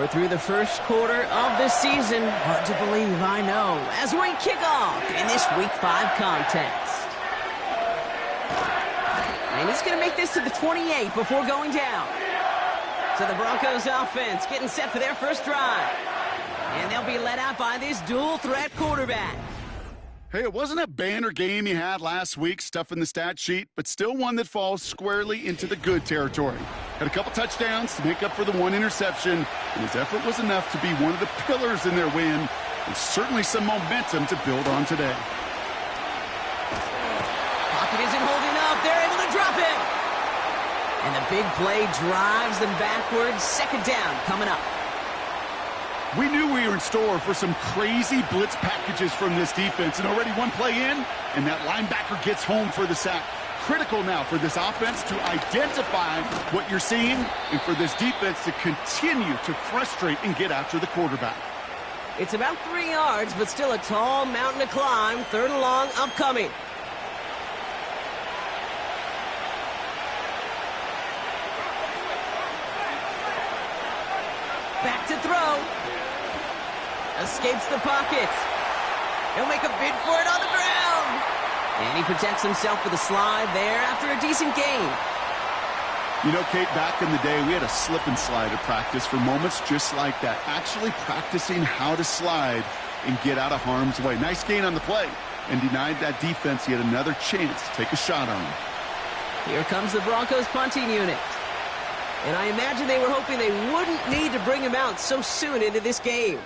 We're through the first quarter of the season. Hard to believe, I know, as we kick off in this Week 5 contest. And he's going to make this to the 28 before going down. So the Broncos offense getting set for their first drive. And they'll be led out by this dual-threat quarterback. Hey, it wasn't a banner game you had last week, stuff in the stat sheet, but still one that falls squarely into the good territory. Had a couple touchdowns to make up for the one interception, and his effort was enough to be one of the pillars in their win, and certainly some momentum to build on today. Pocket isn't holding up. They're able to drop him. And the big play drives them backwards. Second down coming up. We knew we were in store for some crazy blitz packages from this defense, and already one play in, and that linebacker gets home for the sack. Critical now for this offense to identify what you're seeing and for this defense to continue to frustrate and get after the quarterback. It's about 3 yards, but still a tall mountain to climb. Third and long upcoming. Back to throw. Escapes the pocket. He'll make a bid for it on the ground. And he protects himself with a slide there after a decent gain. You know, Kate, back in the day, we had a slip and slide at practice for moments just like that. Actually practicing how to slide and get out of harm's way. Nice gain on the play and denied that defense yet another chance to take a shot on him. Here comes the Broncos punting unit. And I imagine they were hoping they wouldn't need to bring him out so soon into this game.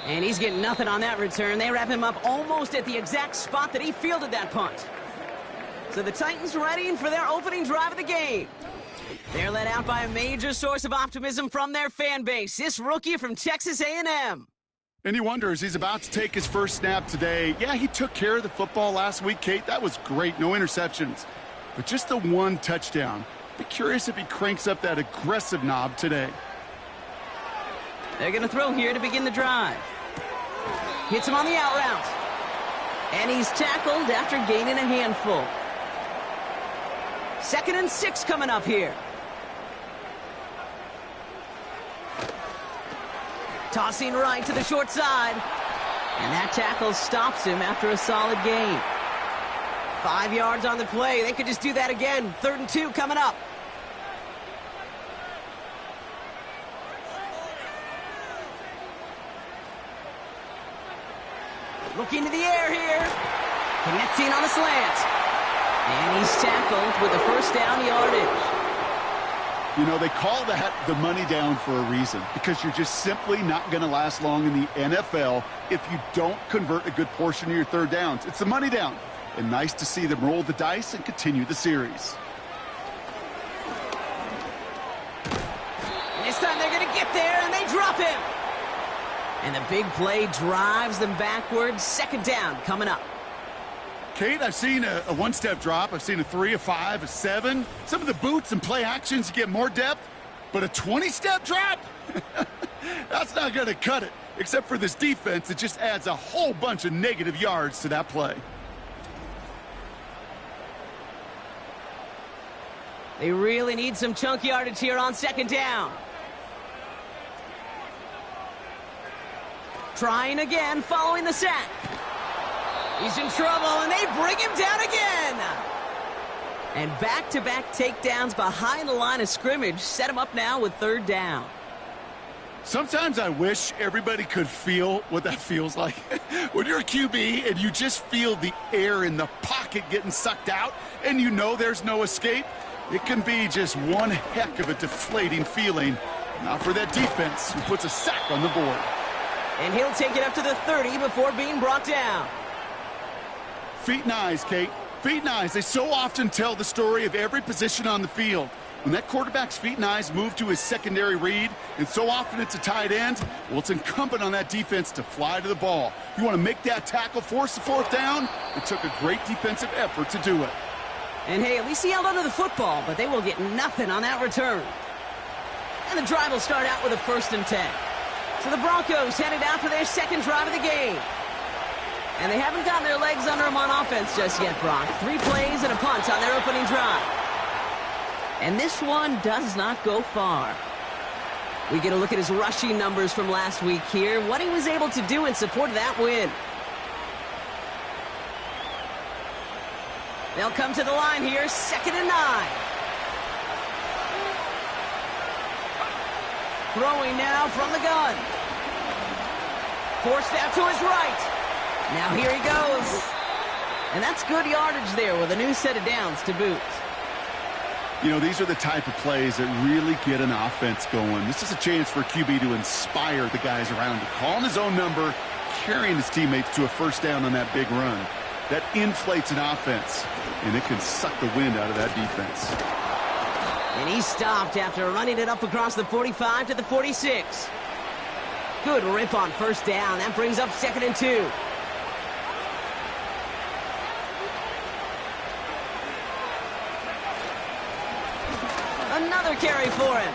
And he's getting nothing on that return. They wrap him up almost at the exact spot that he fielded that punt. So the Titans readying for their opening drive of the game. They're led out by a major source of optimism from their fan base. This rookie from Texas A&M. And he wonders, he's about to take his first snap today. Yeah, he took care of the football last week, Kate. That was great. No interceptions. But just the one touchdown. Be curious if he cranks up that aggressive knob today. They're going to throw here to begin the drive. Hits him on the out route. And he's tackled after gaining a handful. 2nd and 6 coming up here. Tossing right to the short side. And that tackle stops him after a solid gain. 5 yards on the play. They could just do that again. 3rd and 2 coming up. Looking to the air here. Connecting on the slant. And he's tackled with a first down yardage. You know, they call that the money down for a reason, because you're just simply not going to last long in the NFL if you don't convert a good portion of your third downs. It's the money down. And nice to see them roll the dice and continue the series. And this time they're going to get there, and they drop him. And the big play drives them backwards. 2nd down coming up. Kate, I've seen a one-step drop. I've seen a 3, a 5, a 7. Some of the boots and play actions, you get more depth. But a 20-step drop? That's not going to cut it. Except for this defense, it just adds a whole bunch of negative yards to that play. They really need some chunk yardage here on 2nd down. Trying again, following the sack. He's in trouble, and they bring him down again. And back-to-back takedowns behind the line of scrimmage set him up now with 3rd down. Sometimes I wish everybody could feel what that feels like. When you're a QB and you just feel the air in the pocket getting sucked out and you know there's no escape, it can be just one heck of a deflating feeling. Not for that defense who puts a sack on the board. And he'll take it up to the 30 before being brought down. Feet and eyes, Kate. Feet and eyes. They so often tell the story of every position on the field. When that quarterback's feet and eyes move to his secondary read, and so often it's a tight end, well, it's incumbent on that defense to fly to the ball. You want to make that tackle, force the 4th down? It took a great defensive effort to do it. And hey, at least he held onto the football, but they will get nothing on that return. And the drive will start out with a 1st and 10. So the Broncos headed out for their 2nd drive of the game. And they haven't gotten their legs under them on offense just yet, Brock. 3 plays and a punt on their opening drive. And this one does not go far. We get a look at his rushing numbers from last week here, what he was able to do in support of that win. They'll come to the line here, 2nd and 9. Throwing now from the gun. Forced out to his right. Now here he goes. And that's good yardage there with a new set of downs to boot. You know, these are the type of plays that really get an offense going. This is a chance for QB to inspire the guys around him. Calling his own number, carrying his teammates to a first down on that big run. That inflates an offense, and it can suck the wind out of that defense. And he stopped after running it up across the 45 to the 46. Good rip on first down. That brings up 2nd and 2. Another carry for him.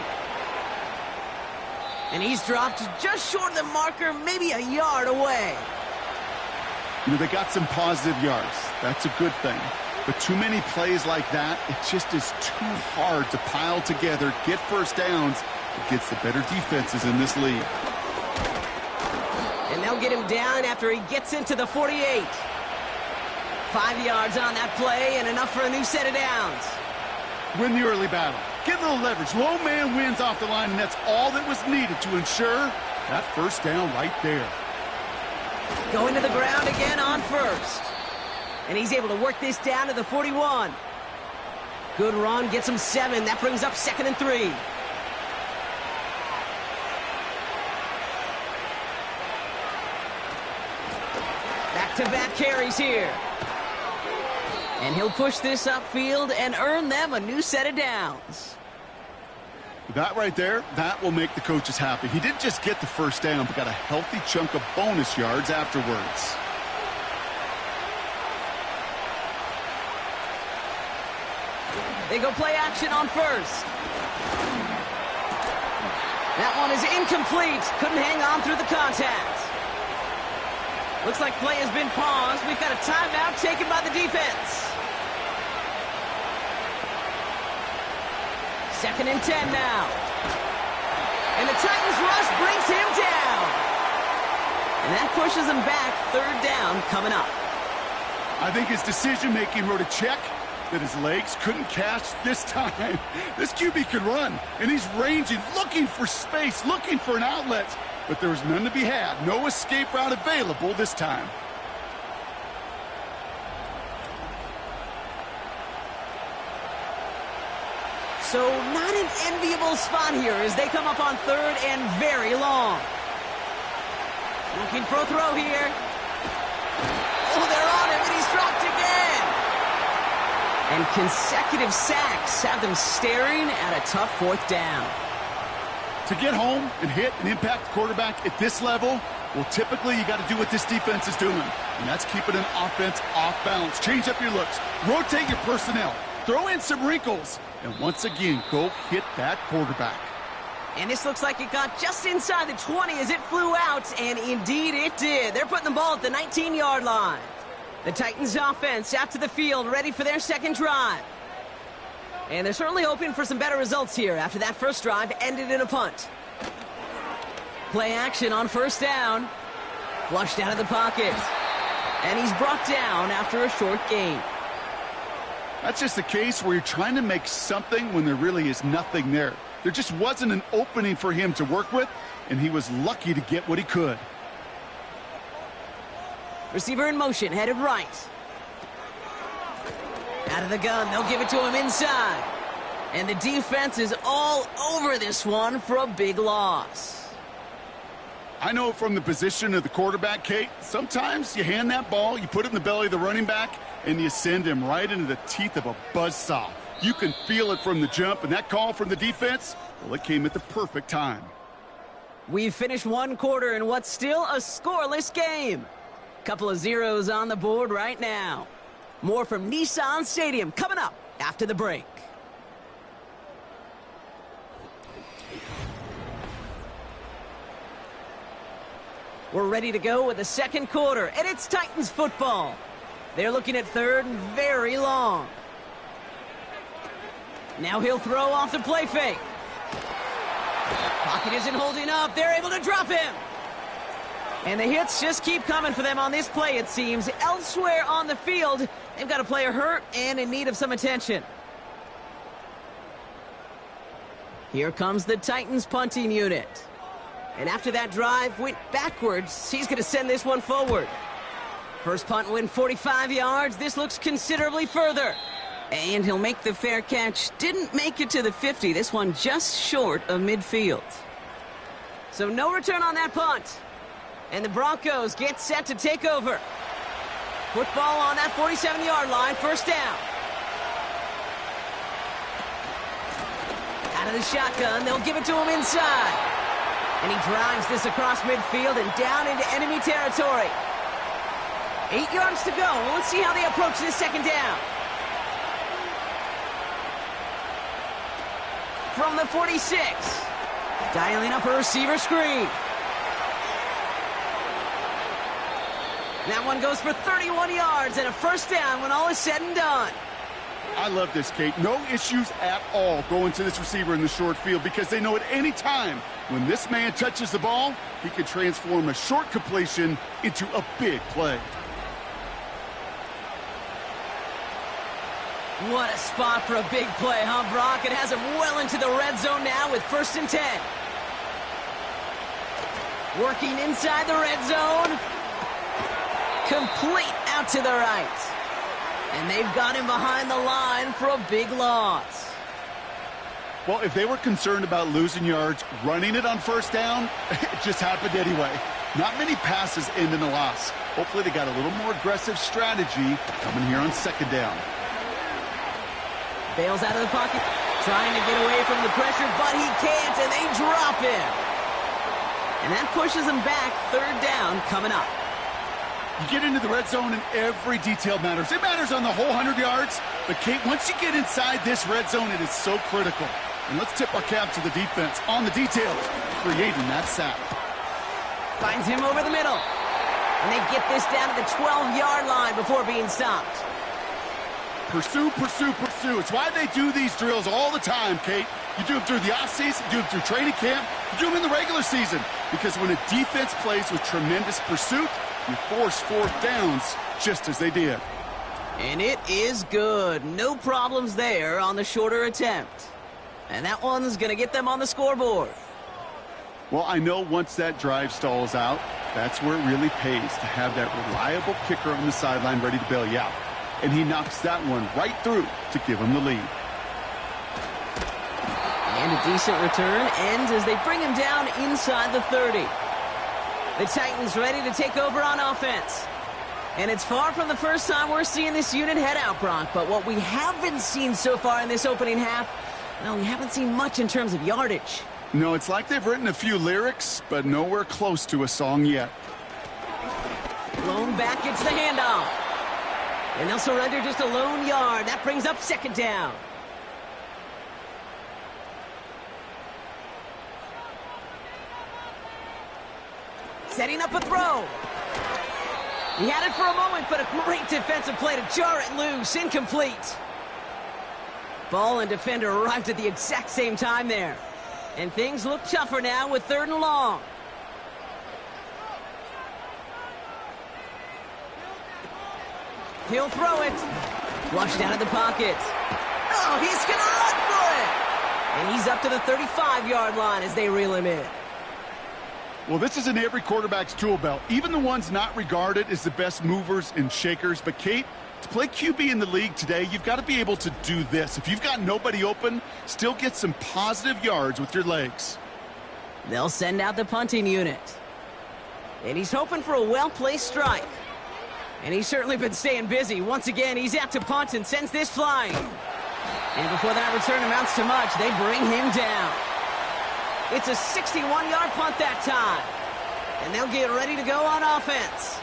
And he's dropped just short of the marker, maybe a yard away. You know, they got some positive yards. That's a good thing. But too many plays like that, it just is too hard to pile together, get first downs against the better defenses in this league. And they'll get him down after he gets into the 48. 5 yards on that play and enough for a new set of downs. Win the early battle. Get a little leverage. Low man wins off the line, and that's all that was needed to ensure that first down right there. Going to the ground again on first. And he's able to work this down to the 41. Good run, gets him 7. That brings up 2nd and 3. Back-to-back carries here. And he'll push this upfield and earn them a new set of downs. That right there, that will make the coaches happy. He didn't just get the first down, but got a healthy chunk of bonus yards afterwards. They go play action on first. That one is incomplete. Couldn't hang on through the contact. Looks like play has been paused. We've got a timeout taken by the defense. 2nd and 10 now. And the Titans rush brings him down. And that pushes him back. 3rd down coming up. I think his decision-making wrote a check that his legs couldn't catch this time. This QB could run, and he's ranging, looking for space, looking for an outlet. But there was none to be had. No escape route available this time. So not an enviable spot here as they come up on 3rd and very long. Looking for a throw here. Oh, they're on him, and he's dropped again. And consecutive sacks have them staring at a tough 4th down. To get home and hit and impact the quarterback at this level, well, typically you got to do what this defense is doing, and that's keeping an offense off balance. Change up your looks, rotate your personnel, throw in some wrinkles, and once again, go hit that quarterback. And this looks like it got just inside the 20 as it flew out, and indeed it did. They're putting the ball at the 19-yard line. The Titans offense out to the field, ready for their 2nd drive. And they're certainly hoping for some better results here after that first drive ended in a punt. Play action on first down. Flushed out of the pocket. And he's brought down after a short gain. That's just the case where you're trying to make something when there really is nothing there. There just wasn't an opening for him to work with, and he was lucky to get what he could. Receiver in motion, headed right. Out of the gun, they'll give it to him inside. And the defense is all over this one for a big loss. I know from the position of the quarterback, Kate, sometimes you hand that ball, you put it in the belly of the running back, and you send him right into the teeth of a buzzsaw. You can feel it from the jump, and that call from the defense, well, it came at the perfect time. We've finished 1 quarter in what's still a scoreless game. Couple of zeros on the board right now. More from Nissan Stadium coming up after the break. We're ready to go with the 2nd quarter, and it's Titans football. They're looking at 3rd and very long. Now he'll throw off the play fake. Pocket isn't holding up. They're able to drop him. And the hits just keep coming for them on this play, it seems. Elsewhere on the field, they've got a player hurt and in need of some attention. Here comes the Titans punting unit. And after that drive went backwards, he's going to send this one forward. First punt went 45 yards. This looks considerably further. And he'll make the fair catch. Didn't make it to the 50. This one just short of midfield. So no return on that punt. And the Broncos get set to take over. Football on that 47-yard line. First down. Out of the shotgun. They'll give it to him inside. And he drives this across midfield and down into enemy territory. 8 yards to go. Let's see how they approach this second down. From the 46. Dialing up a receiver screen. That one goes for 31 yards and a first down when all is said and done. I love this, Kate. No issues at all going to this receiver in the short field because they know at any time when this man touches the ball, he can transform a short completion into a big play. What a spot for a big play, huh, Brock? It has him well into the red zone now with 1st and 10. Working inside the red zone. Complete out to the right. And they've got him behind the line for a big loss. Well, if they were concerned about losing yards, running it on first down, it just happened anyway. Not many passes end in a loss. Hopefully they got a little more aggressive strategy coming here on second down. Bails out of the pocket, trying to get away from the pressure, but he can't, and they drop him. And that pushes him back. 3rd down coming up. You get into the red zone and every detail matters. It matters on the whole 100 yards. But, Kate, once you get inside this red zone, it is so critical. And let's tip our cap to the defense on the details, creating that sack. Finds him over the middle. And they get this down to the 12-yard line before being stopped. Pursue, pursue, pursue. It's why they do these drills all the time, Kate. You do them through the offseason, you do them through training camp, you do them in the regular season. Because when a defense plays with tremendous pursuit, you force 4th downs just as they did. And it is good. No problems there on the shorter attempt. And that one's going to get them on the scoreboard. Well, I know once that drive stalls out, that's where it really pays to have that reliable kicker on the sideline ready to bail you out. And he knocks that one right through to give him the lead. And a decent return ends as they bring him down inside the 30. The Titans ready to take over on offense. And it's far from the first time we're seeing this unit head out, Brock. But what we haven't seen so far in this opening half, well, we haven't seen much in terms of yardage. No, it's like they've written a few lyrics, but nowhere close to a song yet. Blown back, it's the handoff. And they'll surrender just a lone yard. That brings up 2nd down. Setting up a throw. He had it for a moment, but a great defensive play to jar it loose. Incomplete. Ball and defender arrived at the exact same time there. And things look tougher now with 3rd and long. He'll throw it. Flushed out of the pocket. Oh, he's going to run for it. And he's up to the 35-yard line as they reel him in. Well, this is in every quarterback's tool belt, even the ones not regarded as the best movers and shakers. But, Kate, to play QB in the league today, you've got to be able to do this. If you've got nobody open, still get some positive yards with your legs. They'll send out the punting unit. And he's hoping for a well-placed strike. And he's certainly been staying busy. Once again, he's out to punt and sends this flying. And before that return amounts to much, they bring him down. It's a 61-yard punt that time. And they'll get ready to go on offense.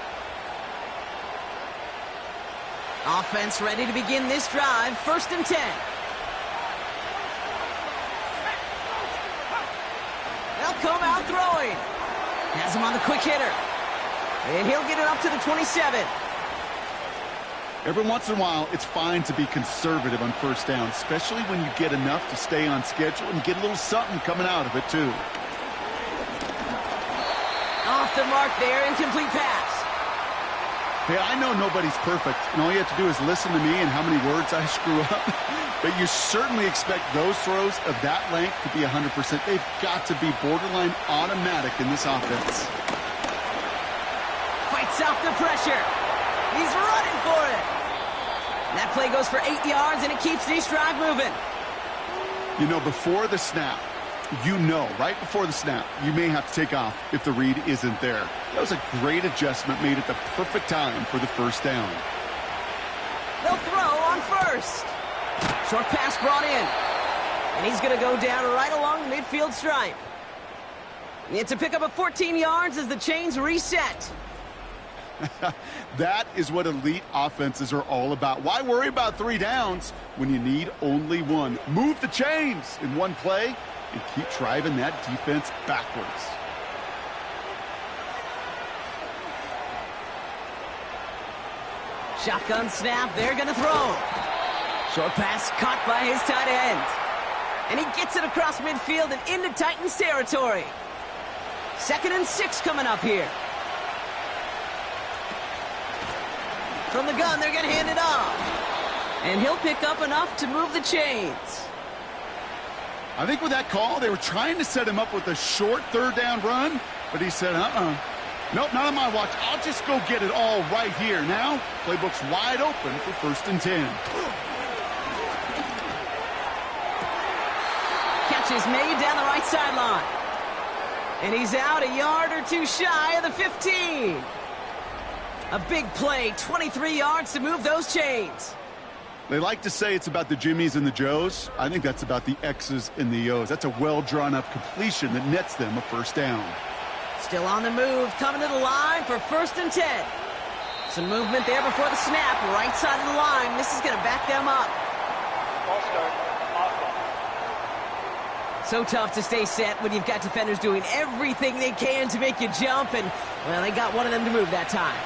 Offense ready to begin this drive. 1st and 10. They'll come out throwing. Has him on the quick hitter. And he'll get it up to the 27. Every once in a while, it's fine to be conservative on first down, especially when you get enough to stay on schedule and get a little something coming out of it, too. Off the mark there, incomplete pass. Hey, I know nobody's perfect, and all you have to do is listen to me and how many words I screw up. But you certainly expect those throws of that length to be 100%. They've got to be borderline automatic in this offense. Fights off the pressure. He's running for it. That play goes for 8 yards, and it keeps this drive moving. You know, before the snap, right before the snap, you may have to take off if the read isn't there. That was a great adjustment made at the perfect time for the first down. They'll throw on first. Short pass brought in. And he's going to go down right along the midfield stripe. It's a pickup of 14 yards as the chains reset. That is what elite offenses are all about. Why worry about 3 downs when you need only 1? Move the chains in one play and keep driving that defense backwards. Shotgun snap, they're going to throw. Short pass caught by his tight end. And he gets it across midfield and into Titans territory. 2nd and 6 coming up here. From the gun, they're going to hand it off. And he'll pick up enough to move the chains. I think with that call, they were trying to set him up with a short 3rd down run, but he said, nope, not on my watch. I'll just go get it all right here. Now, playbook's wide open for 1st and 10. Catch is made down the right sideline. And he's out a yard or 2 shy of the 15. A big play, 23 yards to move those chains. They like to say it's about the Jimmies and the Joes. I think that's about the X's and the O's. That's a well-drawn-up completion that nets them a 1st down. Still on the move, coming to the line for 1st and 10. Some movement there before the snap, right side of the line. This is going to back them up. So tough to stay set when you've got defenders doing everything they can to make you jump, and, well, they got one of them to move that time.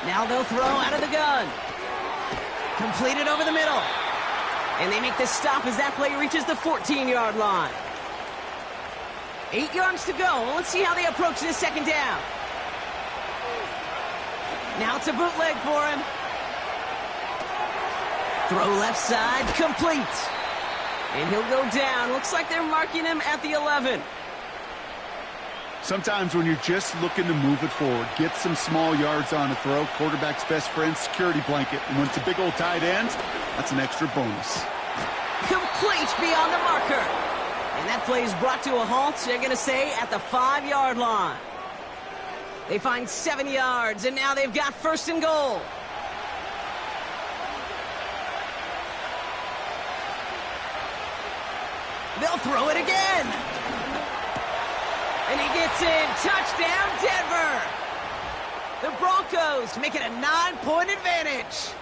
Now they'll throw out of the gun. Completed over the middle. And they make the stop as that play reaches the 14-yard line. 8 yards to go. Let's see how they approach this 2nd down. Now it's a bootleg for him. Throw left side, complete. And he'll go down. Looks like they're marking him at the 11. Sometimes when you're just looking to move it forward, get some small yards on a throw, quarterback's best friend, security blanket. And when it's a big old tight end, that's an extra bonus. Complete beyond the marker. And that play is brought to a halt, they're going to say, at the 5-yard line. They find 7 yards, and now they've got 1st and goal. They'll throw it again. And he gets in. Touchdown, Denver. The Broncos make it a 9-point advantage.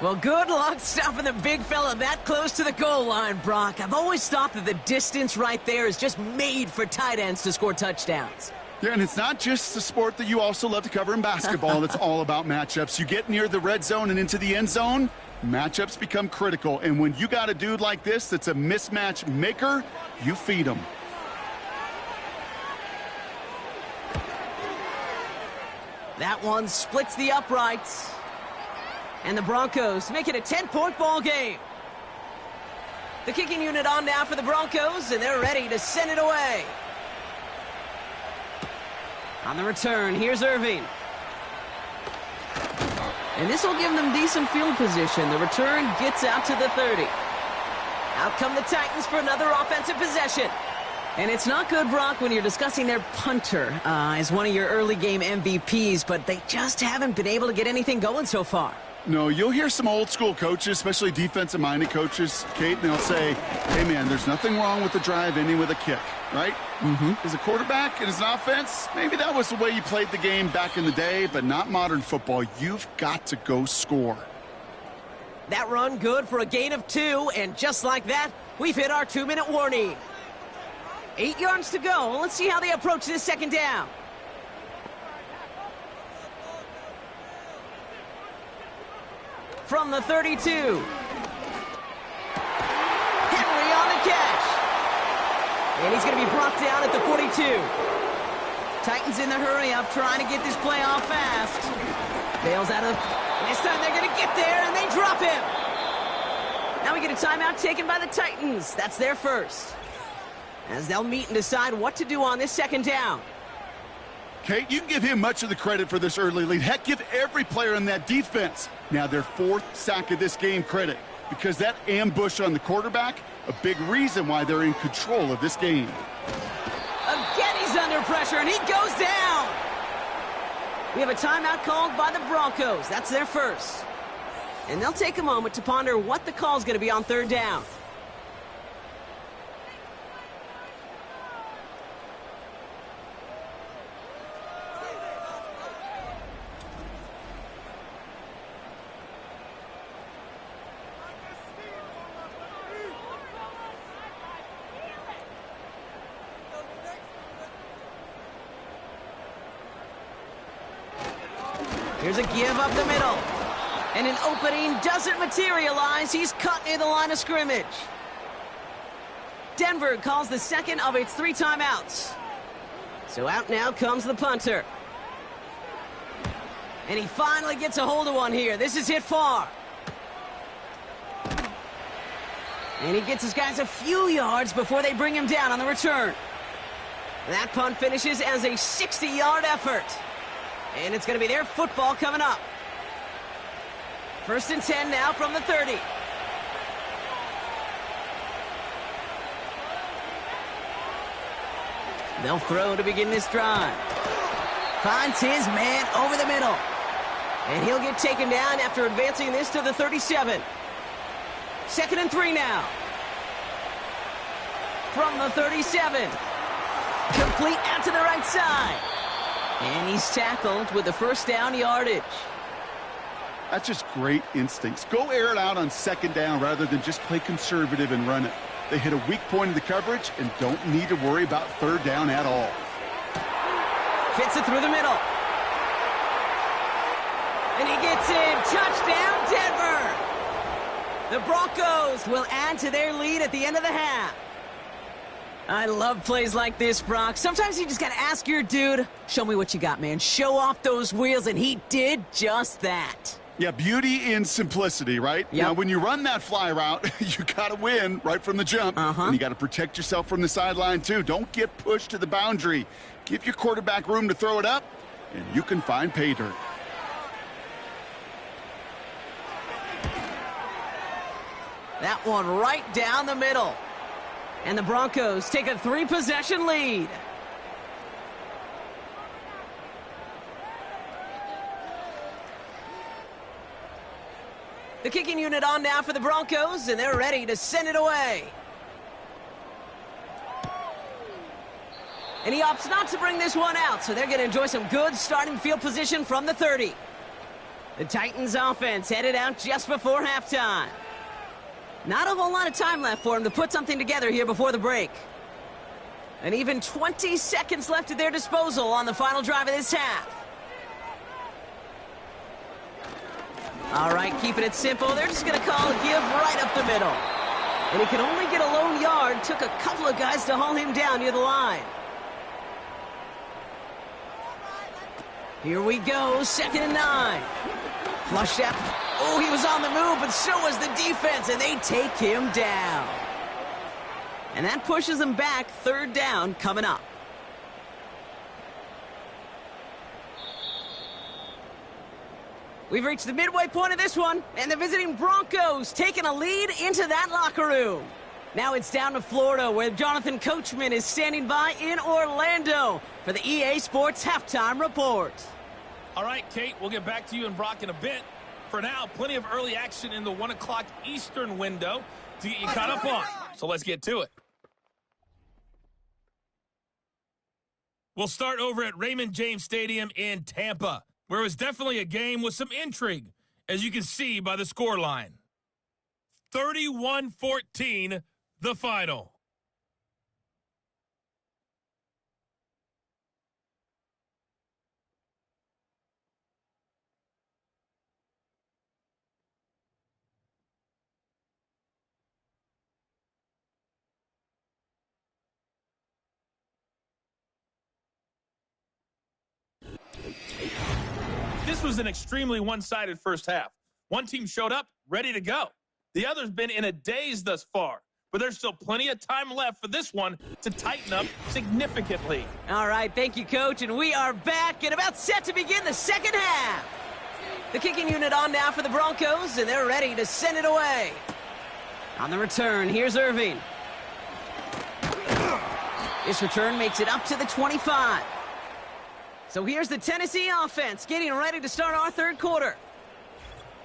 Well, good luck stopping the big fella that close to the goal line, Brock. I've always thought that the distance right there is just made for tight ends to score touchdowns. Yeah, and it's not just the sport that you also love to cover in basketball. That's all about matchups. You get near the red zone and into the end zone, matchups become critical. And when you got a dude like this that's a mismatch maker, you feed him. That one splits the uprights. And the Broncos make it a 10-point ball game. The kicking unit on now for the Broncos, and they're ready to send it away. On the return, here's Irving. And this will give them decent field position. The return gets out to the 30. Out come the Titans for another offensive possession. And it's not good, Brock, when you're discussing their punter as one of your early game MVPs, but they just haven't been able to get anything going so far. No, you'll hear some old school coaches, especially defensive-minded coaches, Kate, and they'll say, hey, man, there's nothing wrong with the drive ending with a kick, right? As a quarterback and as an offense, maybe that was the way you played the game back in the day, but not modern football. You've got to go score. That run good for a gain of 2, and just like that, we've hit our 2-minute warning. 8 yards to go. Let's see how they approach this 2nd down. from the 32. Henry on the catch. And he's going to be brought down at the 42. Titans in the hurry-up, trying to get this play off fast. Bails out of... This time they're going to get there, and they drop him. Now we get a timeout taken by the Titans. That's their first. As they'll meet and decide what to do on this second down. Kate, you can give him much of the credit for this early lead. Heck, give every player in that defense now their fourth sack of this game credit. Because that ambush on the quarterback, a big reason why they're in control of this game. Again, he's under pressure, and he goes down. We have a timeout called by the Broncos. That's their first. And they'll take a moment to ponder what the call's going to be on third down. Here's a give up the middle. And an opening doesn't materialize. He's cut near the line of scrimmage. Denver calls the second of its 3 timeouts. So out now comes the punter. And he finally gets a hold of one here. This is hit far. And he gets his guys a few yards before they bring him down on the return. That punt finishes as a 60-yard effort. And it's going to be their football coming up. 1st and 10 now from the 30. They'll throw to begin this drive. Finds his man over the middle. And he'll get taken down after advancing this to the 37. 2nd and 3 now. From the 37. Complete out to the right side. And he's tackled with the first down yardage. That's just great instincts. Go air it out on 2nd down rather than just play conservative and run it. They hit a weak point in the coverage and don't need to worry about 3rd down at all. Fits it through the middle. And he gets in. Touchdown, Denver! The Broncos will add to their lead at the end of the half. I love plays like this, Brock. Sometimes you just got to ask your dude, show me what you got, man. Show off those wheels, and he did just that. Yeah, beauty in simplicity, right? Yep. Now, when you run that fly route, you got to win right from the jump. And you got to protect yourself from the sideline, too. Don't get pushed to the boundary. Give your quarterback room to throw it up, and you can find pay dirt. That one right down the middle. And the Broncos take a 3-possession lead. The kicking unit on now for the Broncos, and they're ready to send it away. And he opts not to bring this one out, so they're going to enjoy some good starting field position from the 30. The Titans offense headed out just before halftime. Not a whole lot of time left for him to put something together here before the break. And even 20 seconds left at their disposal on the final drive of this half. All right, keeping it simple. They're just going to call a give right up the middle. And he can only get a lone yard. Took a couple of guys to haul him down near the line. Here we go, 2nd and 9. Flushed out. Oh, he was on the move, but so was the defense, and they take him down. And that pushes them back. 3rd down coming up. We've reached the midway point of this one, and the visiting Broncos taking a lead into that locker room. Now it's down to Florida, where Jonathan Coachman is standing by in Orlando for the EA Sports Halftime Report. All right, Kate, we'll get back to you and Brock in a bit. For now, plenty of early action in the 1 o'clock Eastern window to get you caught up on. So let's get to it. We'll start over at Raymond James Stadium in Tampa, where it was definitely a game with some intrigue, as you can see by the scoreline. 31-14, the final. This was an extremely one-sided first half. One team showed up ready to go. The other's been in a daze thus far, but there's still plenty of time left for this one to tighten up significantly. All right, thank you, Coach, and we are back and about set to begin the second half. The kicking unit on now for the Broncos, and they're ready to send it away. On the return, here's Irving. This return makes it up to the 25. So here's the Tennessee offense getting ready to start our third quarter.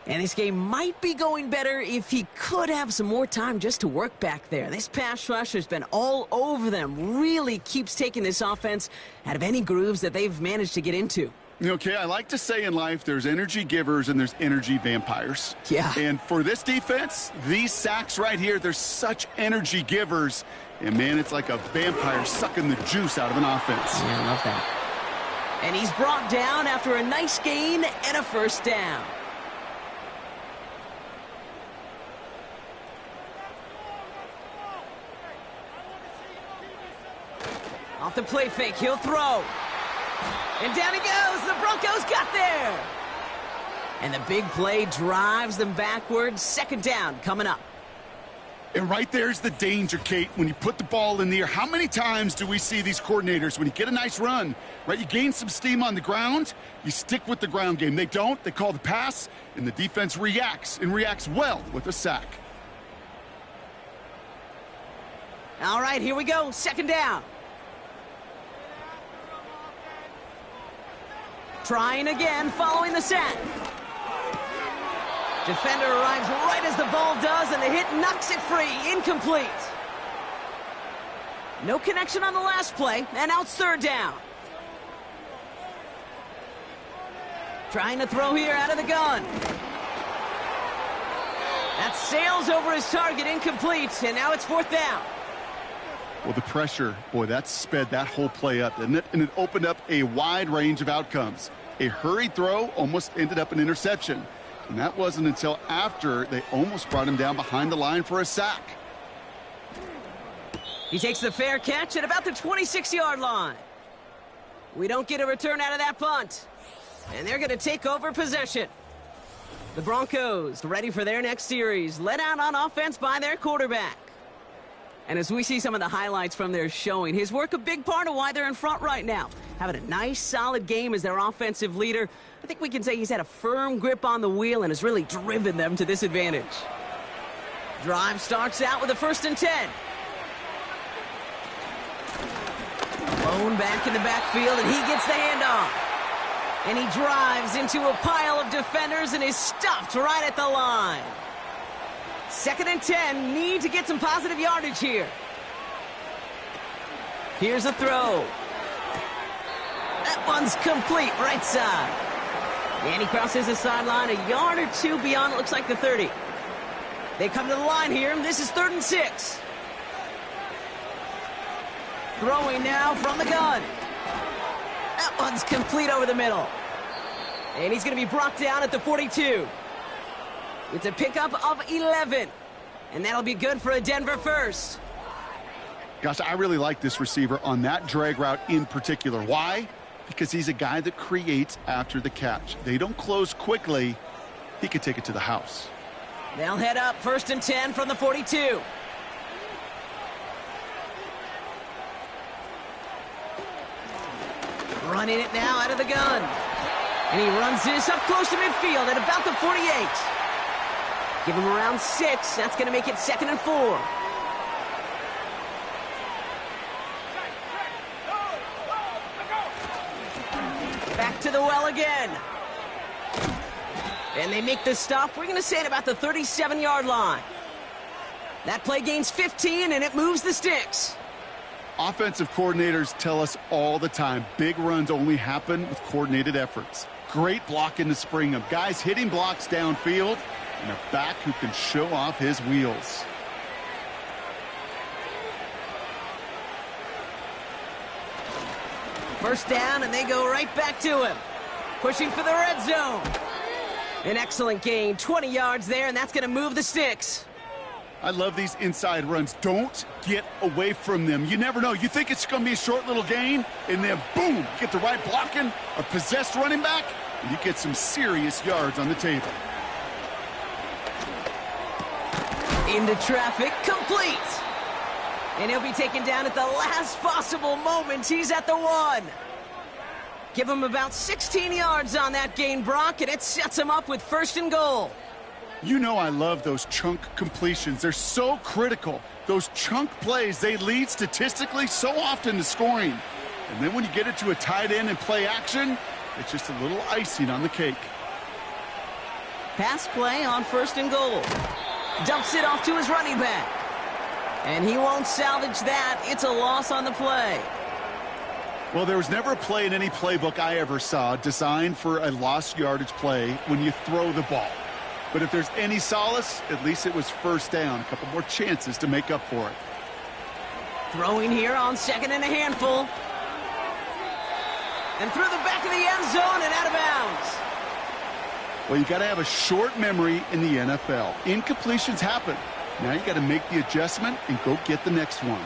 And this game might be going better if he could have some more time just to work back there. This pass rush has been all over them. Really keeps taking this offense out of any grooves that they've managed to get into. Okay, I like to say in life there's energy givers and there's energy vampires. Yeah. And for this defense, these sacks right here, they're such energy givers. And, man, it's like a vampire sucking the juice out of an offense. Yeah, I love that. And he's brought down after a nice gain and a first down. Off the play fake, he'll throw. And down he goes. The Broncos got there. And the big play drives them backwards. Second down coming up. And right there's the danger, Kate, when you put the ball in the air. How many times do we see these coordinators, when you get a nice run, right, you gain some steam on the ground, you stick with the ground game. They don't. They call the pass, and the defense reacts, and reacts well with a sack. All right, here we go. Second down. Trying again, following the sack. Defender arrives right as the ball does, and the hit knocks it free. Incomplete. No connection on the last play, and now it's third down. Trying to throw here out of the gun. That sails over his target, incomplete, and now it's fourth down. Well, the pressure, boy, that sped that whole play up, didn't it? And it opened up a wide range of outcomes. A hurried throw almost ended up an interception. And that wasn't until after they almost brought him down behind the line for a sack. He takes the fair catch at about the 26-yard line. We don't get a return out of that punt. And they're going to take over possession. The Broncos ready for their next series, led out on offense by their quarterback. And as we see some of the highlights from their showing, his work a big part of why they're in front right now. Having a nice, solid game as their offensive leader. I think we can say he's had a firm grip on the wheel and has really driven them to this advantage. Drive starts out with a 1st and 10. Lone back in the backfield, and he gets the handoff. And he drives into a pile of defenders and is stopped right at the line. 2nd and 10, need to get some positive yardage here. Here's a throw. That one's complete, right side. And he crosses the sideline a yard or two beyond, it looks like the 30. They come to the line here, and this is 3rd and 6. Throwing now from the gun. That one's complete over the middle. And he's going to be brought down at the 42. It's a pickup of 11. And that'll be good for a Denver first. Gosh, I really like this receiver on that drag route in particular. Why? Because he's a guy that creates after the catch. They don't close quickly. He could take it to the house. They'll head up 1st and 10 from the 42. Running it now out of the gun. And he runs this up close to midfield at about the 48. Give him around 6. That's going to make it 2nd and 4. Back to the well again. And they make the stop. We're going to say at about the 37-yard line. That play gains 15, and it moves the sticks. Offensive coordinators tell us all the time, big runs only happen with coordinated efforts. Great block in the spring of guys hitting blocks downfield, and a back who can show off his wheels. First down, and they go right back to him. Pushing for the red zone. An excellent gain, 20 yards there, and that's going to move the sticks. I love these inside runs. Don't get away from them. You never know. You think it's going to be a short little gain, and then boom, get the right blocking, a possessed running back, and you get some serious yards on the table. Into traffic, complete. And he'll be taken down at the last possible moment. He's at the 1. Give him about 16 yards on that gain, Brock, and it sets him up with 1st and goal. You know I love those chunk completions. They're so critical. Those chunk plays, they lead statistically so often to scoring. And then when you get it to a tight end and play action, it's just a little icing on the cake. Pass play on 1st and goal. Dumps it off to his running back. And he won't salvage that. It's a loss on the play. Well, there was never a play in any playbook I ever saw designed for a lost yardage play when you throw the ball. But if there's any solace, at least it was 1st down. A couple more chances to make up for it. Throwing here on 2nd and a handful. And through the back of the end zone and out of bounds. Well, you got to have a short memory in the NFL. Incompletions happen. Now you got to make the adjustment and go get the next one.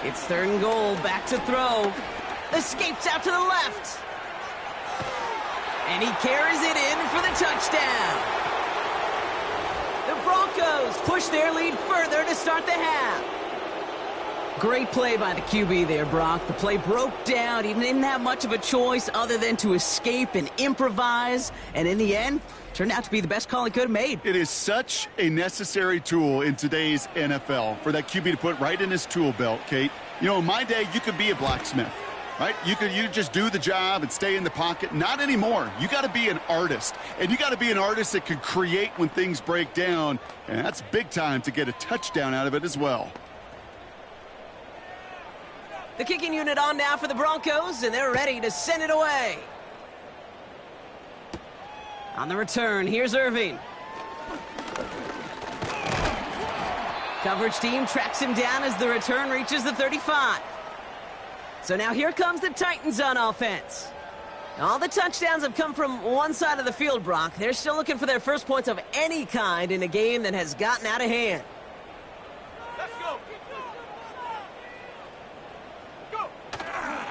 It's 3rd and goal, back to throw. Escapes out to the left. And he carries it in for the touchdown. The Broncos push their lead further to start the half. Great play by the QB there, Brock. The play broke down. He didn't have much of a choice other than to escape and improvise. And in the end, turned out to be the best call he could have made. It is such a necessary tool in today's NFL for that QB to put right in his tool belt, Kate. You know, in my day, you could be a blacksmith, right? You just do the job and stay in the pocket. Not anymore. You got to be an artist. And you got to be an artist that can create when things break down. And that's big time to get a touchdown out of it as well. The kicking unit on now for the Broncos, and they're ready to send it away. On the return, here's Irving. Coverage team tracks him down as the return reaches the 35. So now here comes the Titans on offense. All the touchdowns have come from one side of the field, Brock. They're still looking for their first points of any kind in a game that has gotten out of hand. Let's go.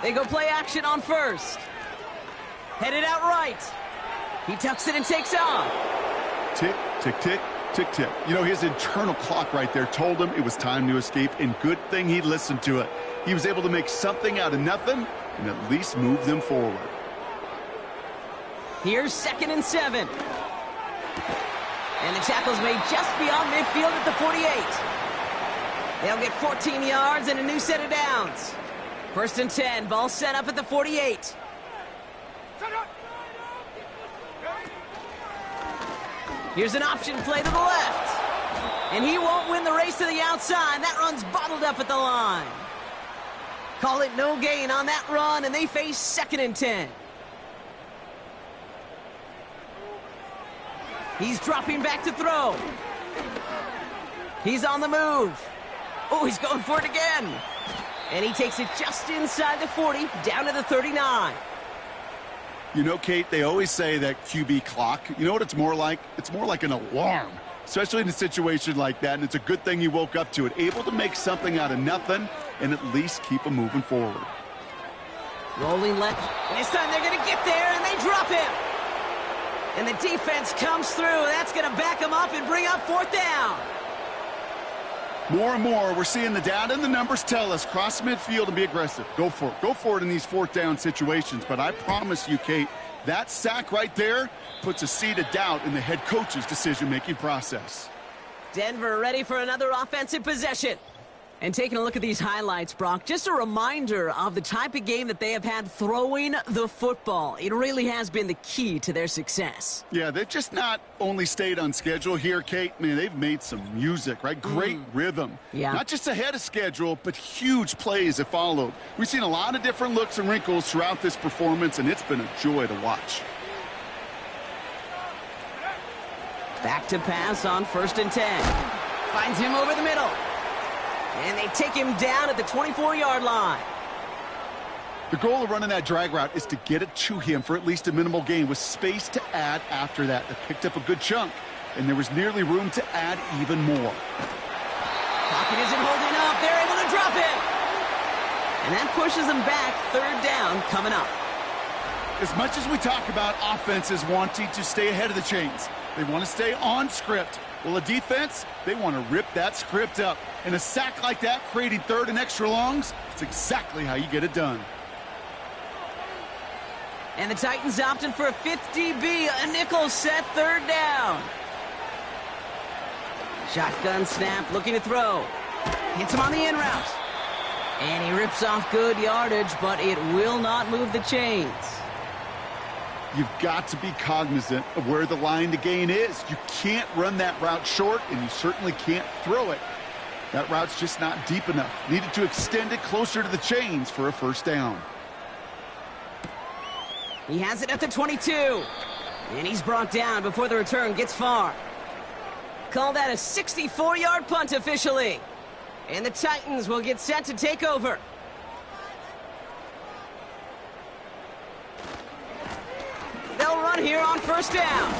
They go play action on 1st. Headed out right. He tucks it and takes off. Tick, tick, tick, tick, tick. You know, his internal clock right there told him it was time to escape, and good thing he listened to it. He was able to make something out of nothing and at least move them forward. Here's 2nd and 7. And the tackle's made just beyond midfield at the 48. They'll get 14 yards and a new set of downs. 1st and 10, ball set up at the 48. Here's an option play to the left. And he won't win the race to the outside. That run's bottled up at the line. Call it no gain on that run, and they face 2nd and 10. He's dropping back to throw. He's on the move. Oh, he's going for it again. And he takes it just inside the 40, down to the 39. You know, Kate, they always say that QB clock, you know what it's more like? It's more like an alarm, especially in a situation like that, and it's a good thing he woke up to it, able to make something out of nothing and at least keep him moving forward. Rolling left, and this time they're going to get there, and they drop him. And the defense comes through. That's going to back him up and bring up 4th down. More and more, we're seeing the data and the numbers tell us cross midfield and be aggressive. Go for it. Go for it in these 4th down situations. But I promise you, Kate, that sack right there puts a seed of doubt in the head coach's decision-making process. Denver ready for another offensive possession. And taking a look at these highlights, Brock, just a reminder of the type of game that they have had throwing the football. It really has been the key to their success. Yeah, they've just not only stayed on schedule here, Kate. Man, they've made some music, right? Great rhythm. Yeah. Not just ahead of schedule, but huge plays have followed. We've seen a lot of different looks and wrinkles throughout this performance, and it's been a joy to watch. Back to pass on 1st and 10. Finds him over the middle. And they take him down at the 24-yard line. The goal of running that drag route is to get it to him for at least a minimal gain with space to add after that. They picked up a good chunk, and there was nearly room to add even more. Pocket isn't holding up. They're able to drop it. And that pushes them back. 3rd down coming up. As much as we talk about offenses wanting to stay ahead of the chains, they want to stay on script. Well, a defense, they want to rip that script up. And a sack like that, creating third and extra longs, it's exactly how you get it done. And the Titans opting for a 50B, a nickel set, third down. Shotgun snap, looking to throw. Hits him on the in route. And he rips off good yardage, but it will not move the chains. You've got to be cognizant of where the line to gain is. You can't run that route short, and you certainly can't throw it. That route's just not deep enough. Needed to extend it closer to the chains for a first down. He has it at the 22. And he's brought down before the return gets far. Call that a 64-yard punt officially. And the Titans will get set to take over. They'll run here on first down.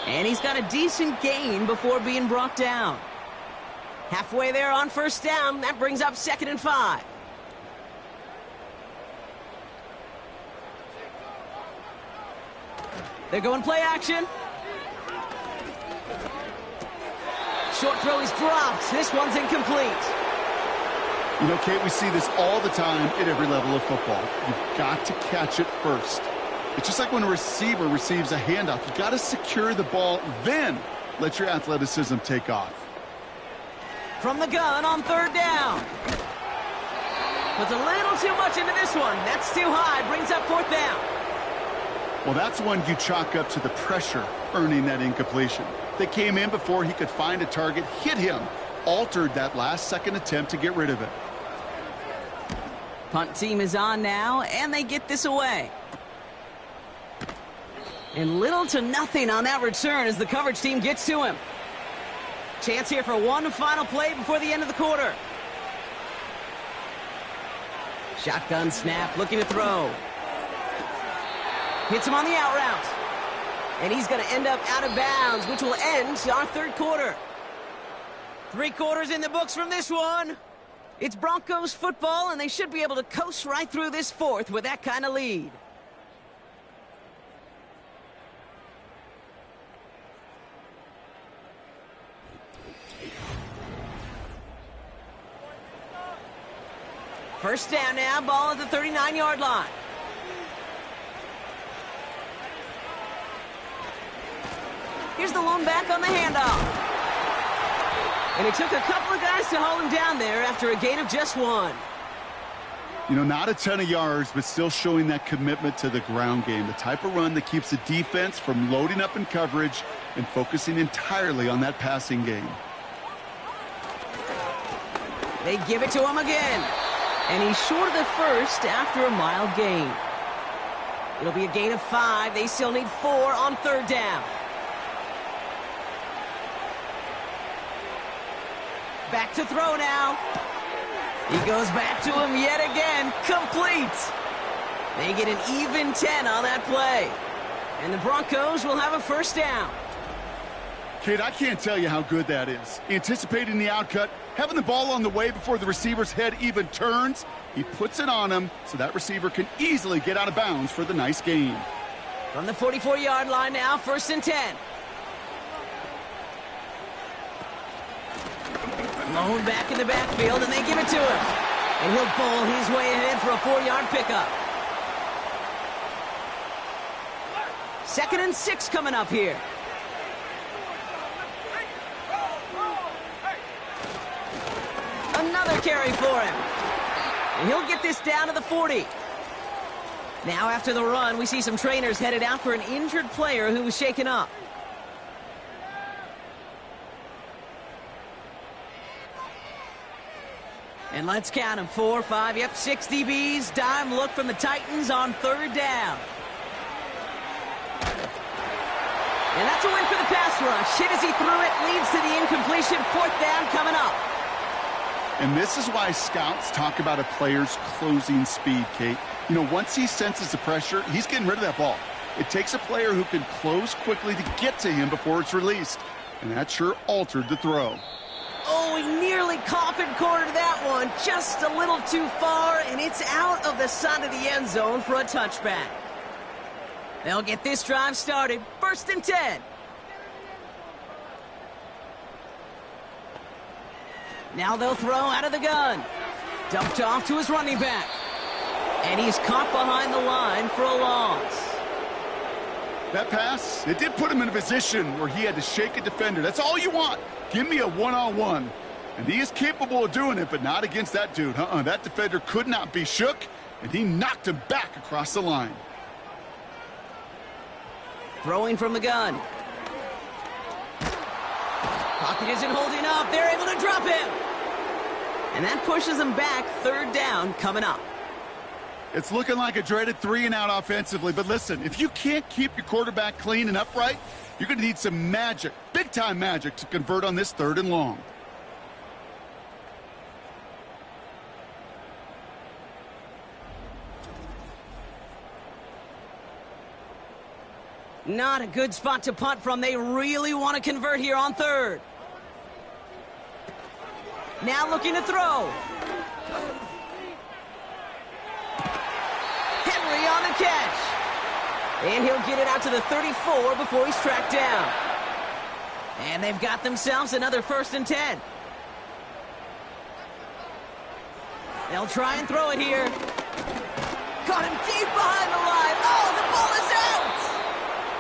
And he's got a decent gain before being brought down. Halfway there on first down, that brings up 2nd and 5. They're going play action. Short throw is dropped. This one's incomplete. You know, Kate, we see this all the time at every level of football. You've got to catch it first. It's just like when a receiver receives a handoff. You've got to secure the ball, then let your athleticism take off. From the gun on third down. Puts a little too much into this one. That's too high. Brings up 4th down. Well, that's one you chalk up to the pressure earning that incompletion. They came in before he could find a target, hit him, altered that last-second attempt to get rid of it. Punt team is on now, and they get this away. And little to nothing on that return as the coverage team gets to him. Chance here for one final play before the end of the quarter. Shotgun snap, looking to throw. Hits him on the out route. And he's going to end up out of bounds, which will end our third quarter. 3 quarters in the books from this one. It's Broncos football, and they should be able to coast right through this fourth with that kind of lead. First down now, ball at the 39-yard line. Here's the lone back on the handoff. And it took a couple of guys to hold him down there after a gain of just 1. You know, not a ton of yards, but still showing that commitment to the ground game. The type of run that keeps the defense from loading up in coverage and focusing entirely on that passing game. They give it to him again. And he's short of the first after a mild gain. It'll be a gain of 5. They still need 4 on third down. Back to throw now. He goes back to him yet again. Complete. They get an even 10 on that play. And the Broncos will have a first down. Kate, I can't tell you how good that is. Anticipating the outcut, having the ball on the way before the receiver's head even turns. He puts it on him so that receiver can easily get out of bounds for the nice gain. From the 44-yard line now, 1st and 10. Lone back in the backfield, and they give it to him. And he'll bowl his way ahead for a 4-yard pickup. 2nd and 6 coming up here. Another carry for him. And he'll get this down to the 40. Now after the run, we see some trainers headed out for an injured player who was shaken up. And let's count them. 4, 5, yep, 6 DBs. Dime look from the Titans on third down. And that's a win for the pass rush. Hit as he threw it, leads to the incompletion. 4th down coming up. And this is why scouts talk about a player's closing speed, Kate. You know, once he senses the pressure, he's getting rid of that ball. It takes a player who can close quickly to get to him before it's released. And that sure altered the throw. Oh, he nearly coffin cornered that one. Just a little too far, and it's out of the side of the end zone for a touchback. They'll get this drive started. 1st and 10. Now they'll throw out of the gun. Dumped off to his running back. And he's caught behind the line for a loss. That pass, it did put him in a position where he had to shake a defender. That's all you want. Give me a one-on-one. And he is capable of doing it, but not against that dude. That defender could not be shook, and he knocked him back across the line. Throwing from the gun. Pocket isn't holding up. They're able to drop him. And that pushes him back. 3rd down coming up. It's looking like a dreaded 3-and-out offensively, but listen, if you can't keep your quarterback clean and upright, you're going to need some magic, big-time magic, to convert on this 3rd and long. Not a good spot to punt from. They really want to convert here on 3rd. Now looking to throw. Henry on the catch. And he'll get it out to the 34 before he's tracked down. And they've got themselves another 1st and 10. They'll try and throw it here. Caught him deep behind the line. Oh, the ball is out!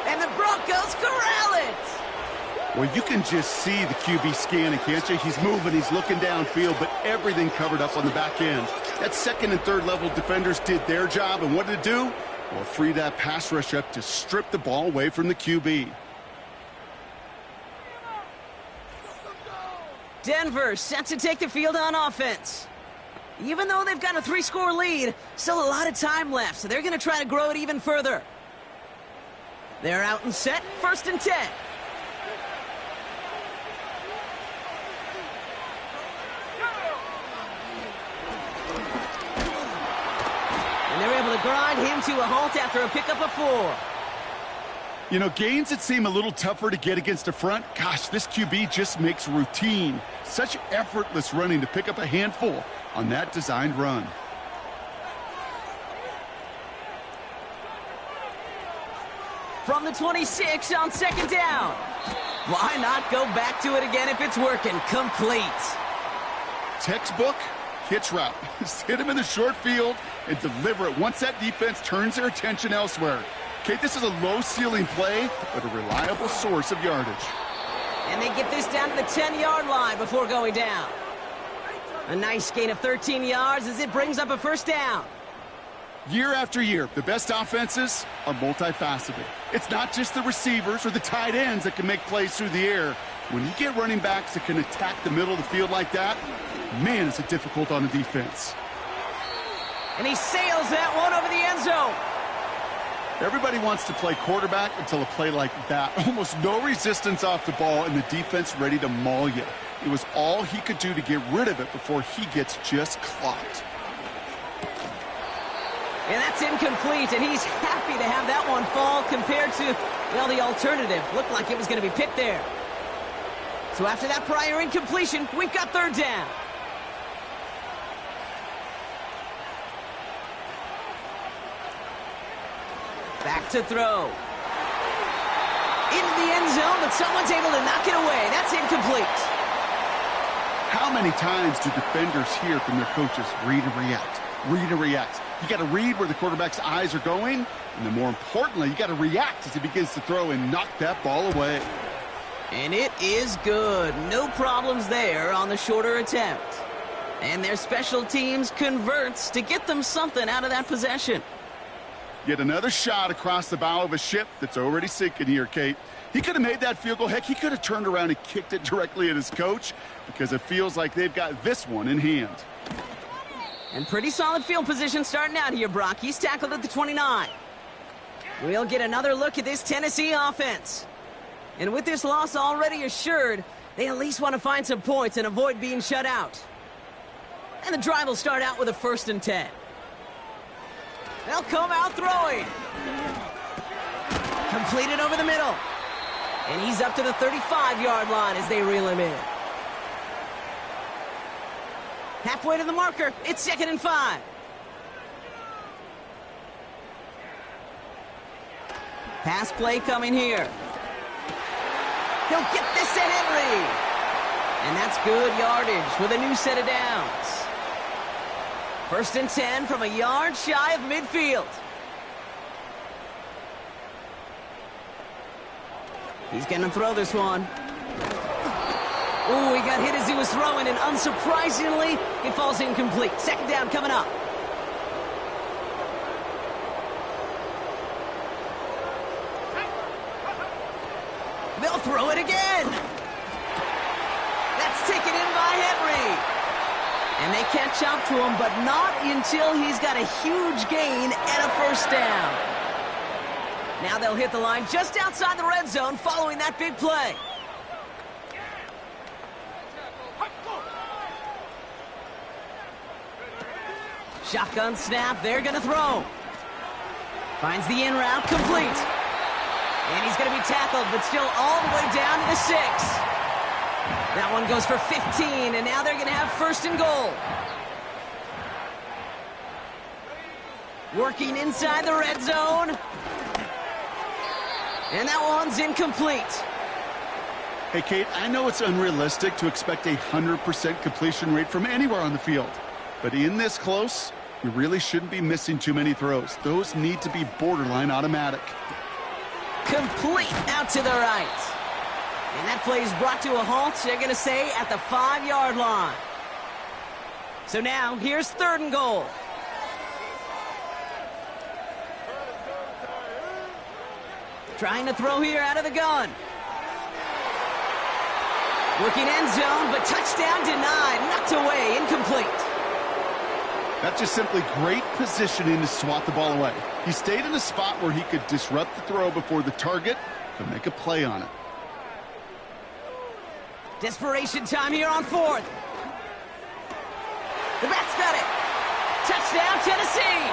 And the Broncos corral it! Well, you can just see the QB scanning, can't you? He's moving, he's looking downfield, but everything covered up on the back end. That 2nd and 3rd level defenders did their job, and what did it do? Well, free that pass rush up to strip the ball away from the QB. Denver set to take the field on offense. Even though they've got a 3-score lead, still a lot of time left, so they're going to try to grow it even further. They're out and set, 1st and 10. And they're able to grind him to a halt after a pickup of 4. You know, gains that seem a little tougher to get against a front, gosh, this QB just makes routine. Such effortless running to pick up a handful on that designed run. From the 26 on 2nd down. Why not go back to it again if it's working? Complete. Textbook hitch route. Just hit him in the short field and deliver it once that defense turns their attention elsewhere. Okay, this is a low-ceiling play, but a reliable source of yardage. And they get this down to the 10-yard line before going down. A nice gain of 13 yards as it brings up a 1st down. Year after year, the best offenses are multifaceted. It's not just the receivers or the tight ends that can make plays through the air. When you get running backs that can attack the middle of the field like that, man, is it difficult on the defense. And he sails that one over the end zone. Everybody wants to play quarterback until a play like that. Almost no resistance off the ball and the defense ready to maul you. It was all he could do to get rid of it before he gets just clocked. And that's incomplete, and he's happy to have that one fall compared to, well, the alternative. Looked like it was going to be picked there. So after that prior incompletion, we've got 3rd down. Back to throw. Into the end zone, but someone's able to knock it away. That's incomplete. How many times do defenders hear from their coaches, read and react, read and react? You got to read where the quarterback's eyes are going, and then more importantly, you got to react as he begins to throw and knock that ball away. And it is good. No problems there on the shorter attempt. And their special teams converts to get them something out of that possession. Yet another shot across the bow of a ship that's already sinking here, Kate. He could have made that field goal. Heck, he could have turned around and kicked it directly at his coach because it feels like they've got this one in hand. And pretty solid field position starting out here, Brock. He's tackled at the 29. We'll get another look at this Tennessee offense. And with this loss already assured, they at least want to find some points and avoid being shut out. And the drive will start out with a 1st and 10. They'll come out throwing. Completed over the middle. And he's up to the 35-yard line as they reel him in. Halfway to the marker, it's 2nd and 5. Pass play coming here. He'll get this to Henry. And that's good yardage with a new set of downs. 1st and 10 from a yard shy of midfield. He's going to throw this one. Ooh, he got hit as he was throwing, and unsurprisingly, it falls incomplete. 2nd down coming up. They'll throw it again. That's taken in by Henry. And they catch up to him, but not until he's got a huge gain and a 1st down. Now they'll hit the line just outside the red zone following that big play. Shotgun snap, they're going to throw. Finds the in route, complete. And he's going to be tackled, but still all the way down to the 6. That one goes for 15, and now they're going to have 1st and goal. Working inside the red zone. And that one's incomplete. Hey, Kate, I know it's unrealistic to expect a 100% completion rate from anywhere on the field. But in this close, you really shouldn't be missing too many throws. Those need to be borderline automatic. Complete out to the right. And that play is brought to a halt, they're going to say, at the 5-yard line. So now, here's 3rd and goal. Trying to throw here out of the gun. Working end zone, but touchdown denied. Knocked away, incomplete. That's just simply great positioning to swat the ball away. He stayed in a spot where he could disrupt the throw before the target could make a play on it. Desperation time here on 4th. The back's got it. Touchdown, Tennessee.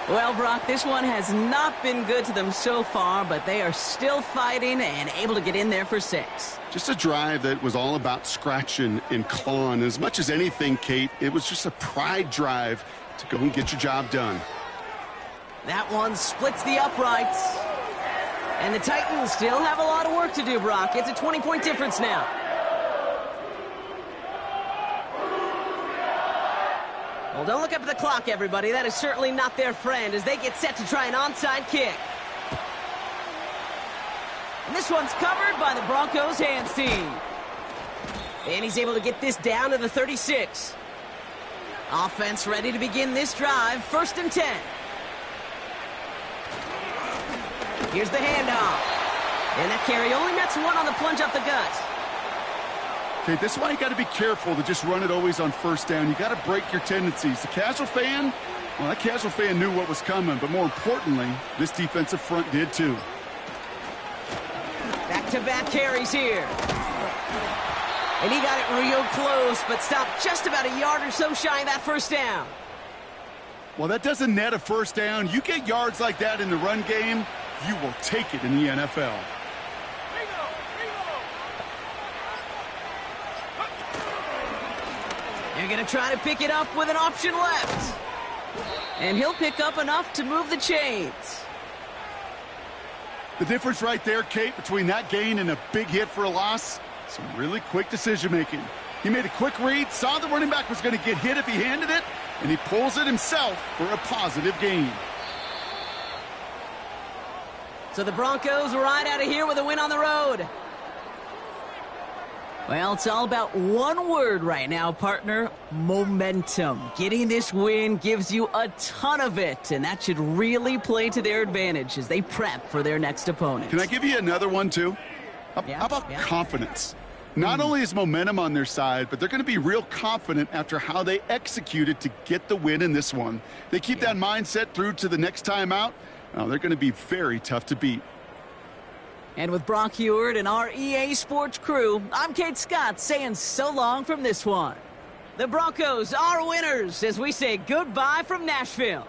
Well, Brock, this one has not been good to them so far, but they are still fighting and able to get in there for 6. Just a drive that was all about scratching and clawing. As much as anything, Kate, it was just a pride drive to go and get your job done. That one splits the uprights. And the Titans still have a lot of work to do, Brock. It's a 20-point difference now. Well, don't look up at the clock, everybody. That is certainly not their friend as they get set to try an onside kick. And this one's covered by the Broncos hands team. And he's able to get this down to the 36. Offense ready to begin this drive. 1st and 10. Here's the handoff. And that carry only nets one on the plunge up the gut. Okay, this is why you got to be careful to just run it always on 1st down. You got to break your tendencies. The casual fan, well, that casual fan knew what was coming, but more importantly, this defensive front did too. Back-to-back carries here. And he got it real close, but stopped just about a yard or so shy of that 1st down. Well, that doesn't net a 1st down. You get yards like that in the run game, you will take it in the NFL. They're going to try to pick it up with an option left. And he'll pick up enough to move the chains. The difference right there, Kate, between that gain and a big hit for a loss, some really quick decision-making. He made a quick read, saw the running back was going to get hit if he handed it, and he pulls it himself for a positive gain. So the Broncos ride out of here with a win on the road. Well, it's all about one word right now, partner: momentum. Getting this win gives you a ton of it, and that should really play to their advantage as they prep for their next opponent. Can I give you another one, too? How about confidence? Not only is momentum on their side, but they're going to be real confident after how they executed to get the win in this one. They keep that mindset through to the next time out. They're going to be very tough to beat. And with Brock Heward and our EA Sports crew, I'm Kate Scott saying so long from this one. The Broncos are winners as we say goodbye from Nashville.